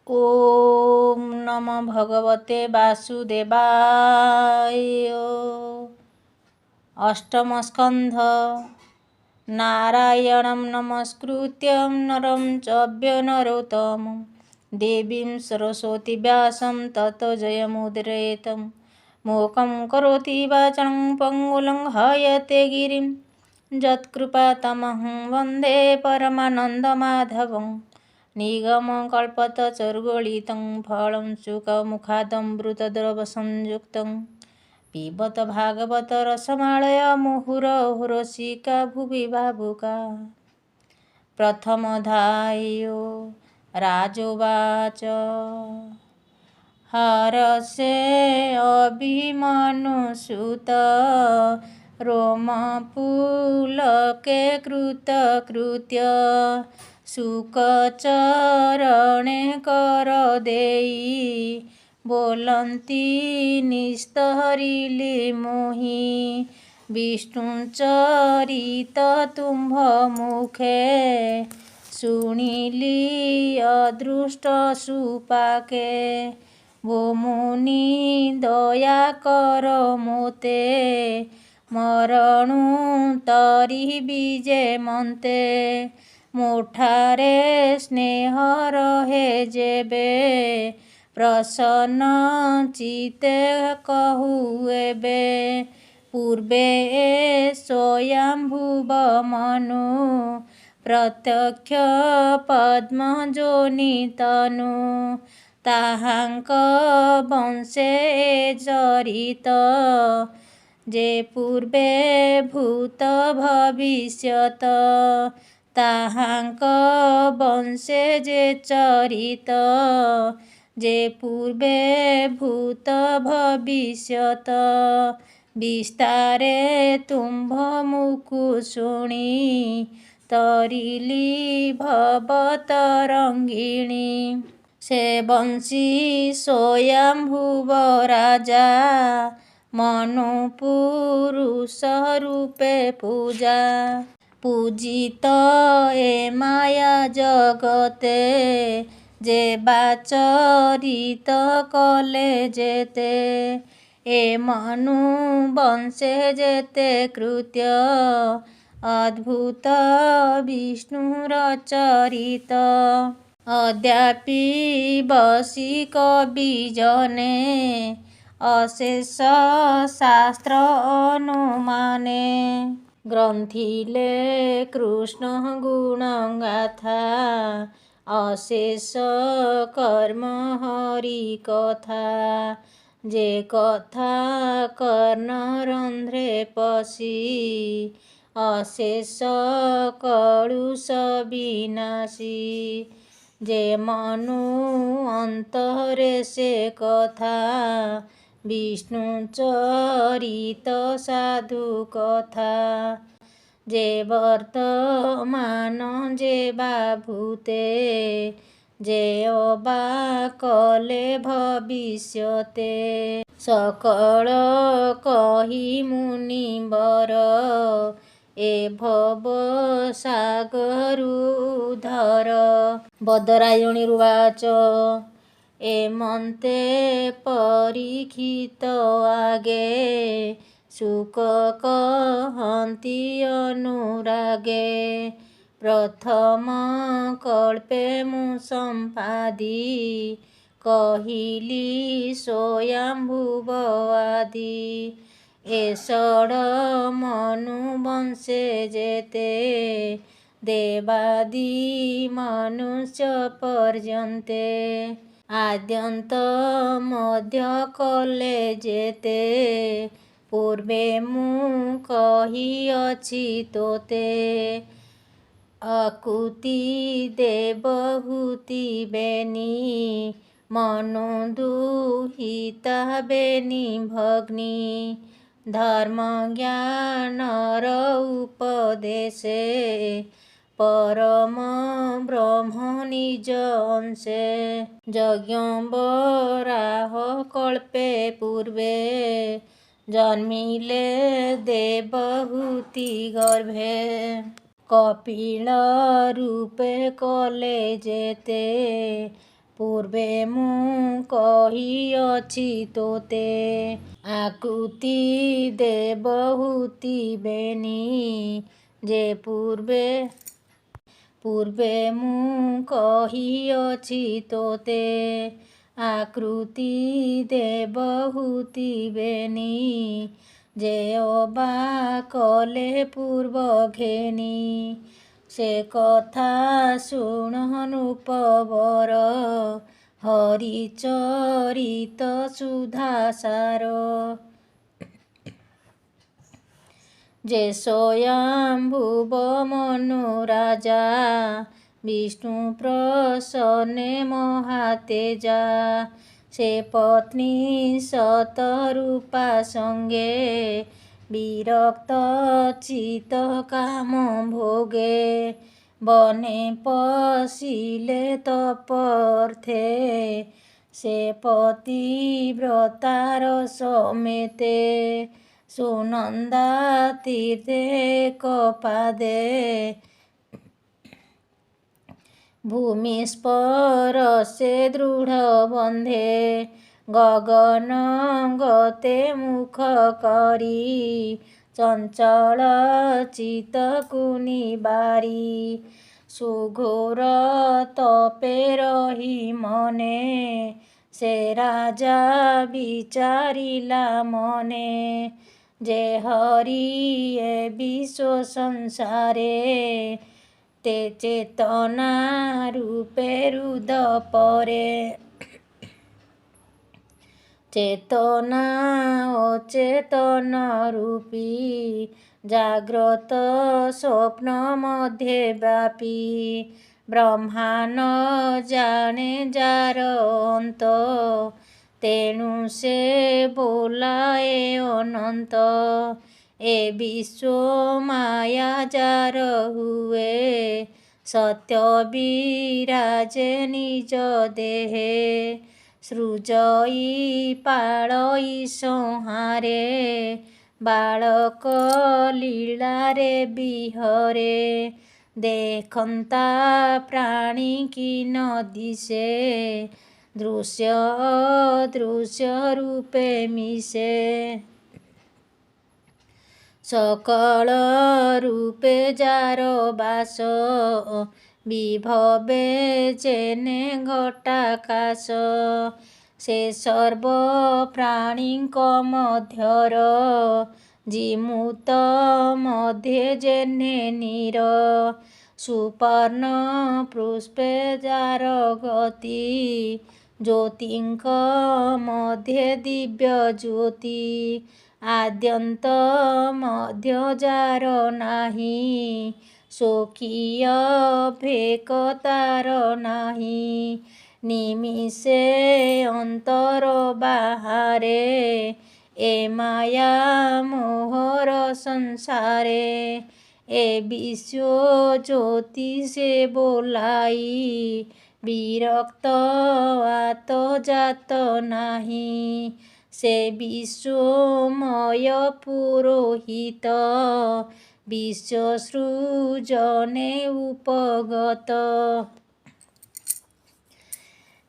ओम नमः भगवते वासुदेवाय। अष्टम स्कंध। नारायणं नमस्कृत्यं नरं चैव नरोत्तमं देवीं सरस्वती व्यासं ततो जयमुदीरयेत्। मूकं करोति वाचालं पङ्गुलङ्घयते गिरिं यत्कृपातमहं वन्दे परमानन्दमाधवम्। निगमकल्पतरुगलितं फलं शुकमुखादमृतद्रवसंयुक्तं पिबत भागवत रसमालय मुहुरहुरसिका भुवि भावुका। प्रथमोऽध्यायो। राजोवाच हरसे अभिमनुसुत रोमपुलके कृतकृत्य शुकचरणे करदेई बोलन्ति निस्तहरिले मोहि विष्णुचरित तुम्भ मुखे शुणिली अदृष्ट सुपाके वो मुनि दया कर मोते मरणु तरी विजे मन्ते मोठारे स्नेह रहे जेबे प्रसन्न चिते कहुएबे पूर्वे स्वयंभुव मनु प्रत्यक्ष पद्मजोनि तनु ताहांक वंशे चरित जे पूर्वे भूत भविष्यत ताहांक वंशे जे चरित जे पूर्वे भूत भविष्यत विस्तारे तुम्भ मुकु शुणी तरिली भवतरंगिणी से वंशी स्वयंभुव राजा मनु पुरुष रूपे पूजा पूजित ए माया जगते जे बाचरित कले जेते ए मनु वंशे जेते कृत्य अद्भुत विष्णुर चरित अद्यापि बसी कविजने अशेष शास्त्र अनुमाने ग्रंथिले कृष्ण गुणगाथा अशेष कर्म हरि कथा जे कथा कर्णरंध्रे पशी अशेष कलुष विनाशी जे मनु अंतरे से कथा विष्णु चरित साधु कथा जे वर्तमान जे बाभूते जे अबा कले भविष्यते सकल कही मुनिवर ए भव सागरुधर। बदरायणीरुवाच एमन्ते परीक्षित आगे सुख कहन्ति अनुरागे प्रथम कल्पे मु संपादी कहिली स्वयंभुव आदि एषड मनु वंशे जेते देवादि मनुष्य पर्यन्ते आद्यन्त मध्य कले जेते पूर्वे मु कहिअछि तोते अकुति देवहूति बेनी मनु दुहिता बेनी भग्नी धर्म ज्ञानर उपदेशे परम ब्रह्म निज अंशे यज्ञ बराह कल्पे पूर्वे जन्मिले देवहूति गर्भे कपिल रूपे कले जेते ପୂର୍ବେ ମୁଁ କହିଅଛି ତୋତେ। ଆକୁତି ଦେବହୂତି ବେନି ଯେ ପୂର୍ବେ ମୁଁ କହିଅଛି ତୋତେ। ଆକୃତି ଦେବହୂତି ବେନି ଯେ ଅବା କଲେ ପୂର୍ବ ଘେନି। ସେ କଥା ଶୁଣ ନୃପବର ହରିଚରିତ ସୁଧାସାର। ଯେ ସ୍ୱୟଂଭୁବ ମନୁରାଜା ବିଷ୍ଣୁ ପ୍ରସନ୍ନେ ମହାତେଜା। ସେ ପତ୍ନୀ ଶତରୂପା ସଙ୍ଗେ ବିରକ୍ତ ଚିତ କାମ ଭୋଗେ। ବନେ ପଶିଲେ ତପର୍ଥେ ସେ ପତିବ୍ରତାର ସಮೇତେ। ସୁନନ୍ଦା ତୀର୍ଥେ କପାଦେ ଭୂମିସ୍ପରଶେ ଦୃଢ଼ ବନ୍ଧେ। ଗଗନ ଗତେ ମୁଖ କରି ଚଞ୍ଚଳ ଚିତ୍ତକୁ ନିବାରି। ସୁଘୋର ତପେ ରହି ମନେ ସେ ରାଜା ବିଚାରିଲା ମନେ। ଯେ ହରି ଏ ବିଶ୍ୱ ସଂସାରେ ତେ ଚେତନା ରୂପେ ରୁଦ୍ଧ ପରେ। ଚେତନା ଅଚେତନ ରୂପୀ ଜାଗ୍ରତ ସ୍ୱପ୍ନ ମଧ୍ୟେ ବ୍ୟାପୀ। ବ୍ରହ୍ମା ନ ଜାଣେ ଯାର ଅନ୍ତ ତେଣୁ ସେ ବୋଲାଏ ଅନନ୍ତ। ଏ ବିଶ୍ୱ ମାୟା ଯାର ହୁଏ ସତ୍ୟ ବିରାଜେ ନିଜ ଦେହେ। ସୃଜଇ ପାଳଇ ସଂହାରେ ବାଳକ ଲୀଳାରେ ବିହରେ। ଦେଖନ୍ତା ପ୍ରାଣୀ କି ନ ଦିଶେ ଦୃଶ୍ୟ ଅଦୃଶ୍ୟ ରୂପେ ମିଶେ। ସକଳ ରୂପେ ଯାର ବାସ ବିଭବେ ଯେନେ ଘଟାକାଶ। ସେ ସର୍ବ ପ୍ରାଣୀଙ୍କ ମଧ୍ୟର ଜିମୂତ ମଧ୍ୟେ ଯେହ୍ନେ ନୀର। ସୁପର୍ଣ୍ଣ ପୁଷ୍ପେ ଯାର ଗତି ଜ୍ୟୋତିଙ୍କ ମଧ୍ୟେ ଦିବ୍ୟ ଜ୍ୟୋତି। ଆଦ୍ୟନ୍ତ ମଧ୍ୟ ଯାର ନାହିଁ ସ୍ୱକୀୟ ଭେକ ତାର ନାହିଁ। ନିମିଷେ ଅନ୍ତର ବାହାରେ ଏ ମାୟା ମୋହର ସଂସାରେ। ଏ ବିଶ୍ୱ ଜ୍ୟୋତି ସେ ବୋଲାଇ ବିରକ୍ତ ଆତ ଯାତ ନାହିଁ। ସେ ବିଶ୍ୱମୟ ପୁରୋହିତ ବିଶ୍ୱ ସୃଜନେ ଉପଗତ।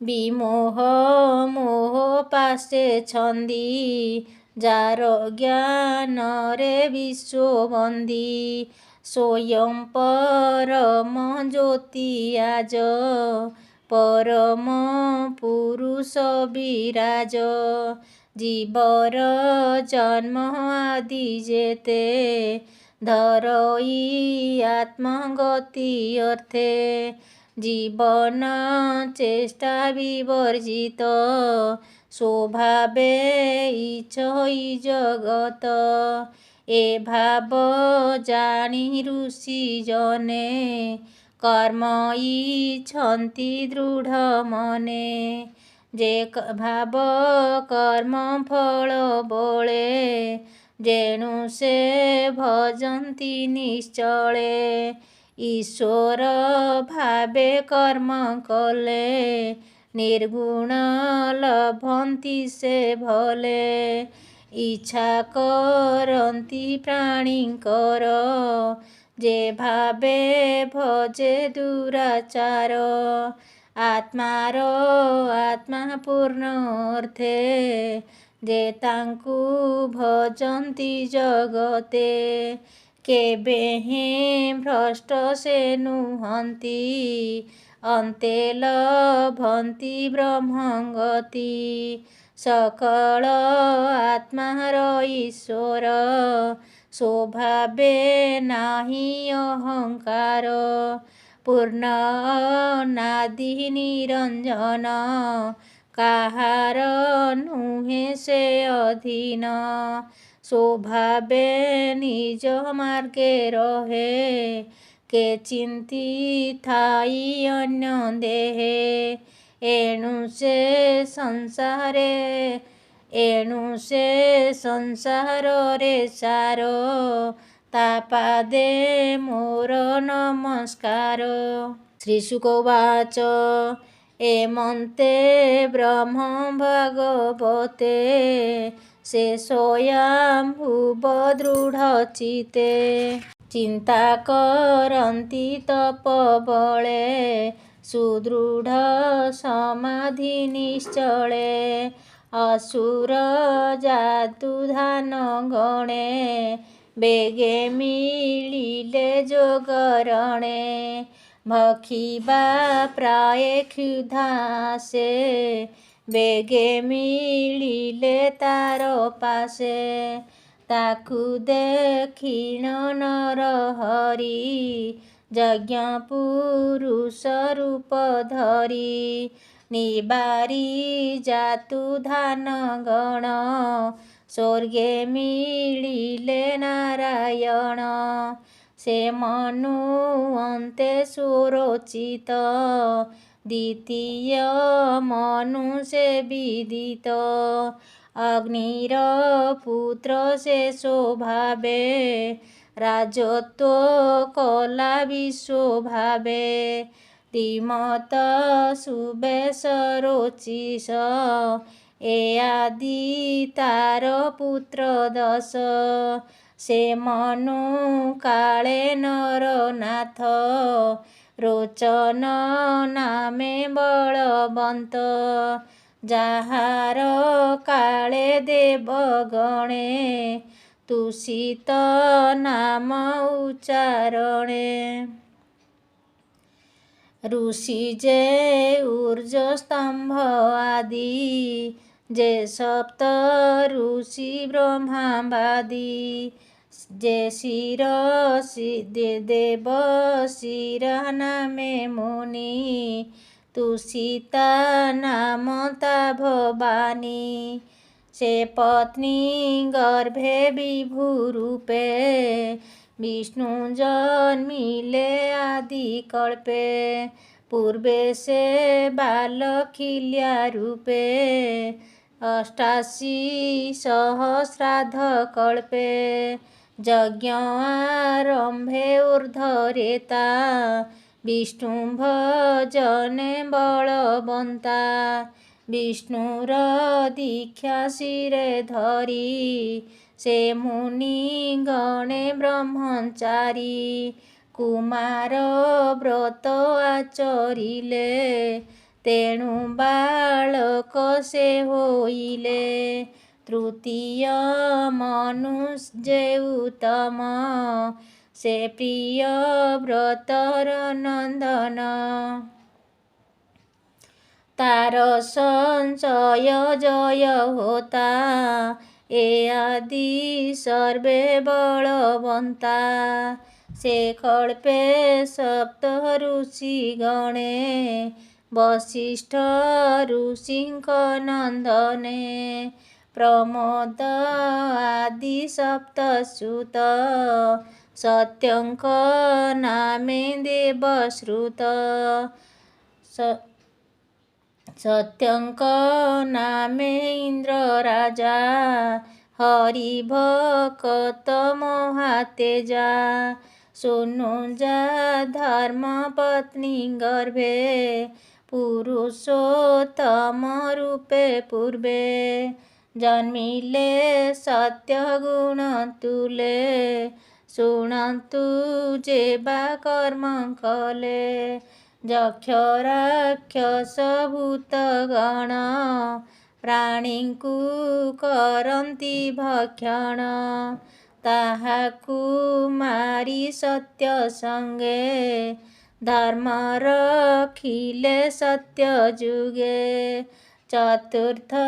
ବିମୋହ ମୋହ ପାଶେ ଛନ୍ଦି ଯାର ଜ୍ଞାନରେ ବିଶ୍ୱବନ୍ଦୀ। ସ୍ୱୟଂ ପରମ ଜ୍ୟୋତି ଆଜ ପରମ ପୁରୁଷ ବିରାଜ। ଜୀବର ଜନ୍ମ ଆଦି ଯେତେ ଧରଇ ଆତ୍ମଗତି ଅର୍ଥେ। ଜୀବନ ଚେଷ୍ଟା ବିବର୍ଜିତ ସ୍ୱଭାବେ ଇଚ୍ଛଇ ଜଗତ। ଏ ଭାବ ଜାଣି ଋଷି ଜନେ କର୍ମ ଇଚ୍ଛନ୍ତି ଦୃଢ଼ ମନେ। ଯେ ଭାବ କର୍ମ ଫଳ ବଳେ ଯେଣୁ ସେ ଭଜନ୍ତି ନିଶ୍ଚଳେ। ଈଶ୍ୱର ଭାବେ କର୍ମ କଲେ ନିର୍ଗୁଣ ଲଭନ୍ତି ସେ ଭଲେ। ଇଚ୍ଛା କରନ୍ତି ପ୍ରାଣୀଙ୍କର ଯେ ଭାବେ ଭଜେ ଦୁରାଚାର। आत्मार आत्मा पूर्ण अर्थे जे तांकु भजन्ति जगते केबे हें भ्रष्ट से नुहन्ति अन्ते लभन्ति ब्रह्मगति सकल आत्मार ईश्वर स्वभावे नाही अहंकार पूर्ण नादि निरंजन काहार नुहे से अधीन स्वभावे निज मार्गे रहे के चिंती थाई अन्य देहे एणु से संसार रे सार तापादे मोर नमस्कार। श्रीशुक उवाच एमन्ते ब्रह्म भागवते से स्वयंभुव दृढचिते चिंता करन्ति तपबले सुदृढ समाधि निश्चले असुर जादुधान गणे बेगे मिलिले जोगरणे भखिबा प्राय क्षुधासे बेगे मिलिले तार पासे ताकु देखिण नर हरि यज्ञ पुरुष रूप धरी निबारी जातु धान गण स्वर्गे मिलिले नारायण से मनु अन्ते स्वरोचित द्वितीय मनु से विदित अग्निर पुत्र से स्वभावे राजत्व कला विश्वभावे त्रिमत सुबेश रोचिष ए आदि तार पुत्र दश से मनु काले नरनाथ रोचन नामे बलवंत जाहार काले देवगणे तुषित नाम उच्चारणे ऋषि जे ऊर्ज स्तंभ आदि जे सप्त ऋषि ब्रह्मावादि जे शिर देव शिरा नामे मुनि तुषिता नाम ता भवानी से पत्नी गर्भे विभु रूपे विष्णु जन्मिले आदि कल्पे पूर्वे से बालखिल्या रूपे अष्टाशी सहस्राध कल्पे यज्ञ आरंभे ऊर्ध्वरेता विष्णु भजने बलवंता विष्णुर दीक्षा शिरे धरी से मुनि गणे ब्रह्मचारी कुमार व्रत आचरिले तेणु बालक से होइले तृतीय मनुष्य उत्तम से प्रिय व्रतर नंदन तार संचय जय होता ए आदि सर्वे बलवंता से कल्पे सप्त ऋषि गणे वसिष्ठ ऋषिंक नंदने प्रमोद आदि सप्तसुत सत्यंक नामे देवश्रुत सत्यंक नामे इंद्र राजा हरिभक्त महातेजा सोनुजा धर्म पत्नी गर्भे पुरुषोत्तम रूपे पूर्वे जन्मिले सत्य गुण तुले शुणन्तु जेबा कर्म कले ଯକ୍ଷ ରାକ୍ଷସ ଭୂତଗଣ ପ୍ରାଣୀଙ୍କୁ କରନ୍ତି ଭକ୍ଷଣ। ତାହାକୁ ମାରି ସତ୍ୟ ସଙ୍ଗେ ଧର୍ମ ରଖିଲେ ସତ୍ୟ ଯୁଗେ। ଚତୁର୍ଥ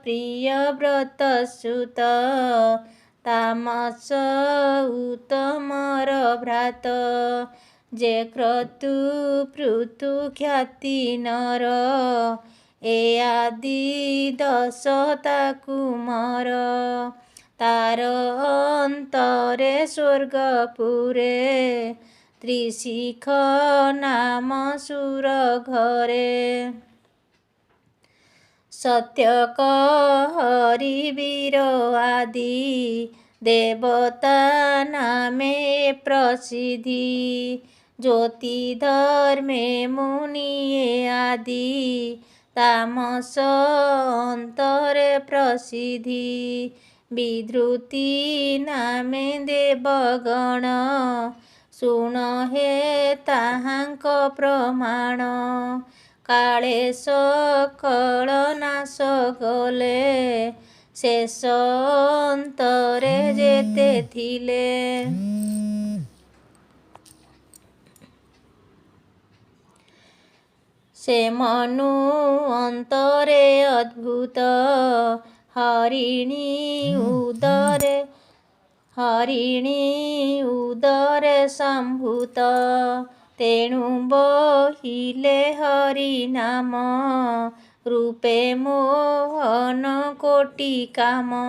ପ୍ରିୟବ୍ରତ ସୁତ ତାମସ ଉତ୍ତମର ଭ୍ରାତ। ଯେ କ୍ରତୁ ପୃଥୁ ଖ୍ୟାତି ନର ଏ ଆଦି ଦଶ ତାକୁ ମର। ତାର ଅନ୍ତରେ ସ୍ୱର୍ଗପୁରେ ତ୍ରିଶିଖ ନାମ ସୁର ଘରେ। ସତ୍ୟ ହରି ବୀର ଆଦି ଦେବତା ନାମେ ପ୍ରସିଦ୍ଧି। ଜ୍ୟୋତି ଧର୍ମେ ମୁନିଏ ଆଦି ତାମସ ଅନ୍ତରେ ପ୍ରସିଦ୍ଧି। ବିଦ୍ରୁତି ନାମେ ଦେବଗଣ ଶୁଣ ହେ ତାହାଙ୍କ ପ୍ରମାଣ। କାଳେ ସକଳ ନାଶ କଲେ ଶେଷ ଅନ୍ତରେ ଯେତେ ଥିଲେ। ସେ ମନୁ ଅନ୍ତରେ ଅଦ୍ଭୁତ ହରିଣୀ ଉଦରେ ସମ୍ଭୂତ। ତେଣୁ ବହିଲେ ହରି ନାମ ରୂପେ ମୋହନ କୋଟି କାମ।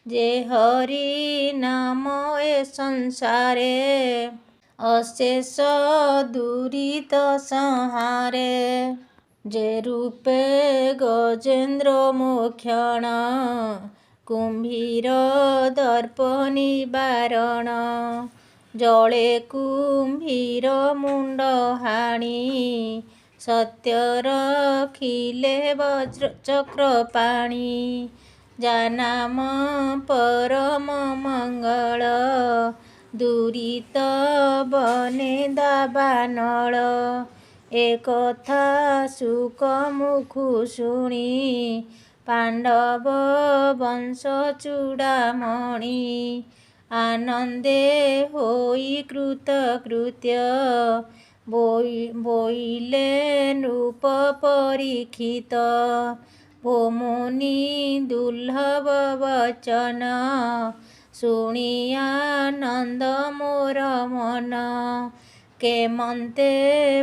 ଯେ ହରି ନାମ ଏ ସଂସାରେ ଅଶେଷ ଦୁରିତ ସଂହାରେ। ଯେ ରୂପେ ଗଜେନ୍ଦ୍ର ମୋକ୍ଷଣ କୁମ୍ଭୀର ଦର୍ପ ନିବାରଣ। ଜଳେ କୁମ୍ଭୀର ମୁଣ୍ଡ ହାଣି ସତ୍ୟ ରଖିଲେ ବଜ୍ର ଚକ୍ର ପାଣି। ଯା ନାମ ପରମ ମଙ୍ଗଳ ଦୁରିତ ବନେ ଦାବାନଳ। ଏ କଥା ଶୁକ ମୁଖୁ ଶୁଣି ପାଣ୍ଡବ ବଂଶ ଚୂଡ଼ାମଣି। ଆନନ୍ଦେ ହୋଇ କୃତକୃତ୍ୟ ବୋଇଲେ ନୃପ ପରୀକ୍ଷିତ। ଭୋ ମୁନି ଦୁର୍ଲଭ ବଚନ ଶୁଣି ଆନନ୍ଦ ମୋର ମନ। କେମନ୍ତେ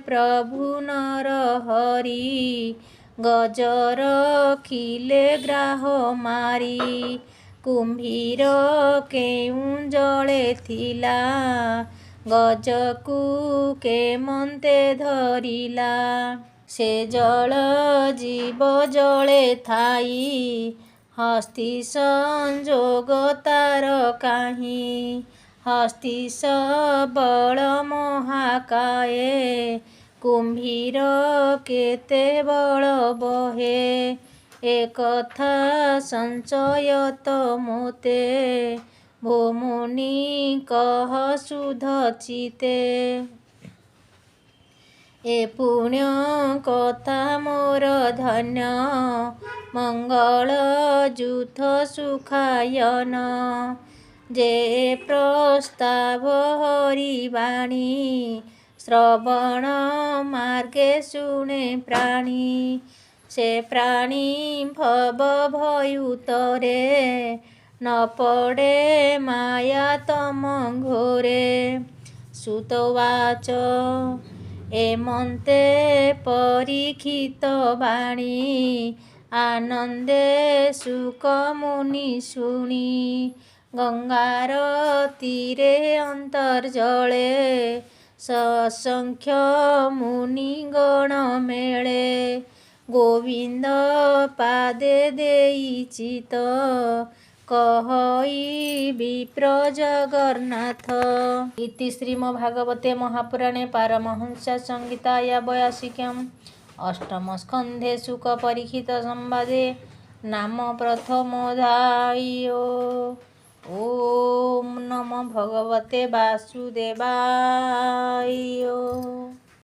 ପ୍ରଭୁ ନର ହରି ଗଜ ରଖିଲେ ଗ୍ରାହ ମାରି। କୁମ୍ଭୀର କେଉଁ ଜଳେ ଥିଲା ଗଜକୁ କେମନ୍ତେ ଧରିଲା। ସେ ଜଳ ଜୀବ ଜଳେ ଥାଇ ହସ୍ତି ସଂଯୋଗ ତାର କାହିଁ। ହସ୍ତିସ ବଳ ମହାକାଏ କୁମ୍ଭୀର କେତେ ବଳ ବହେ। ଏ କଥା ସଂଶୟ ତ ମୋତେ ଭୋ ମୁନି କହ ଶୁଦ୍ଧ ଚିତ୍ତେ। ଏ ପୁଣ୍ୟ କଥା ମୋର ଧନ୍ୟ ମଙ୍ଗଳ ଯୂଥ ସୁଖାୟନ। ଯେ ପ୍ରସ୍ତାବ ହରି ବାଣୀ ଶ୍ରବଣ ମାର୍ଗେ ଶୁଣେ ପ୍ରାଣୀ। ସେ ପ୍ରାଣୀ ଭବ ଭୟୁତରେ ନ ପଡ଼େ ମାୟା ତମ ଘୋରେ। ସୁତ ଉବାଚ ଏମନ୍ତେ ପରୀକ୍ଷିତ ବାଣୀ ଆନନ୍ଦେ ଶୁକ ମୁନି ଶୁଣି। ଗଙ୍ଗାର ତୀରେ ଅନ୍ତର୍ଜଳେ ସସଂଖ୍ୟ ମୁନିଗଣ ମେଳେ। ଗୋବିନ୍ଦ ପାଦେ ଦେଇ ଚିତ କହଇ ବିପ୍ର ଜଗନ୍ନାଥ। ଇତି ଶ୍ରୀମଦ୍ଭାଗବତେ ମହାପୁରାଣେ ପାରମହଂସ୍ୟା ସଂହିତାୟା 82 ଅଷ୍ଟମ ସ୍କନ୍ଧେ ଶୁକ ପରୀକ୍ଷିତ ସମ୍ବାଦେ ନାମ ପ୍ରଥମୋऽଧ୍ୟାୟଃ। ଓମ୍ ନମୋ ଭଗବତେ ବାସୁଦେବାୟ।